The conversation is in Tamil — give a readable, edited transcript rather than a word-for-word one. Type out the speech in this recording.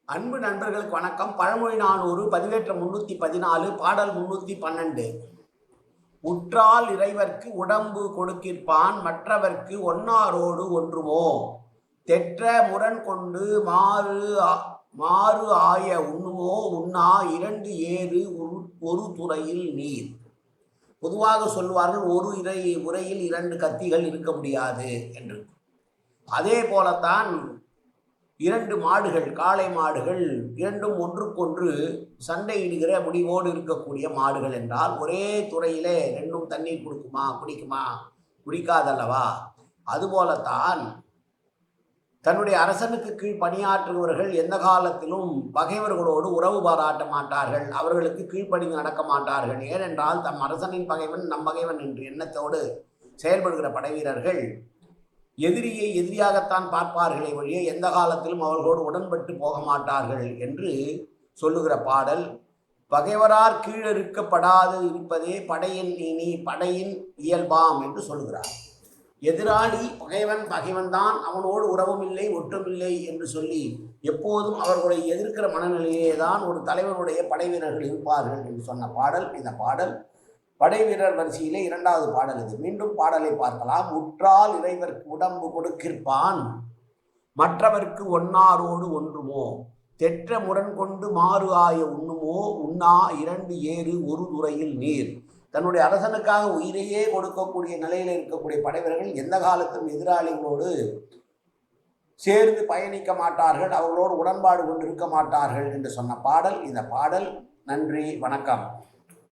அன்பு நண்பர்களுக்கு வணக்கம். பழமொழி 400 பதிவேற்றம் 314 பாடல் 312. உற்றால் இறைவர்க்கு உடம்பு கொடுக்கிற்பான் மற்றவர்க்கு ஒன்னாரோடு ஒன்றுமோ தெற்ற முரண் கொண்டு மாறு ஆய உண்ணுமோ உண்ணா இரண்டு ஏறு ஒரு துறையில் நீர். பொதுவாக சொல்வார்கள் ஒரு உரையில் இரண்டு கத்திகள் இருக்க முடியாது என்று. அதே போலத்தான் இரண்டு மாடுகள், காளை மாடுகள் இரண்டும் ஒன்றுக்கொன்று சண்டையிடுகிற முடிவோடு இருக்கக்கூடிய மாடுகள் என்றால் ஒரே துறையிலே ரெண்டும் தண்ணீர் குடிக்குமா? குடிக்காதல்லவா? அதுபோலத்தான் தன்னுடைய அரசனுக்கு கீழ் பணியாற்றுபவர்கள் எந்த காலத்திலும் பகைவர்களோடு உறவு பாராட்ட மாட்டார்கள், அவர்களுக்கு கீழ்ப்படிந்து நடக்க மாட்டார்கள். ஏனென்றால் தம் அரசனின் பகைவன் நம் பகைவன் என்று எண்ணத்தோடு செயல்படுகிற படைவீரர்கள் எதிரியை எதிரியாகத்தான் பார்ப்பார்களே ஒழிய எந்த காலத்திலும் அவர்களோடு உடன்பட்டு போக மாட்டார்கள் என்று சொல்லுகிற பாடல். பகைவரார் கீழிருக்கப்படாது இருப்பதே படையின் இயல்பாம் என்று சொல்லுகிறார். எதிராளி பகைவன்தான், அவனோடு உறவும் இல்லை ஒற்றுமில்லை என்று சொல்லி எப்போதும் அவர்களை எதிர்க்கிற மனநிலையே தான் ஒரு தலைவனுடைய படை வீரர்கள் இருப்பார்கள் என்று சொன்ன பாடல் இந்த பாடல். படை வீரர் வரிசையிலே இரண்டாவது பாடல் இது. மீண்டும் பாடலை பார்க்கலாம். உற்றால் இறைவர்க்கு உடம்பு கொடுக்கிற்பான் மற்றவர்க்கு ஒன்னாரோடு ஒன்றுமோ தெற்ற முரண் கொண்டு மாறு ஆய உண்ணுமோ உண்ணா இரண்டு ஏறு ஒரு துறையில் நீர். தன்னுடைய அரசனுக்காக உயிரையே கொடுக்கக்கூடிய நிலையில் இருக்கக்கூடிய படைவீரர்கள் எந்த காலத்திலும் எதிராளிகளோடு சேர்ந்து பயணிக்க மாட்டார்கள், அவர்களோடு உடன்பாடு கொண்டு இருக்க மாட்டார்கள் என்று சொன்ன பாடல் இந்த பாடல். நன்றி, வணக்கம்.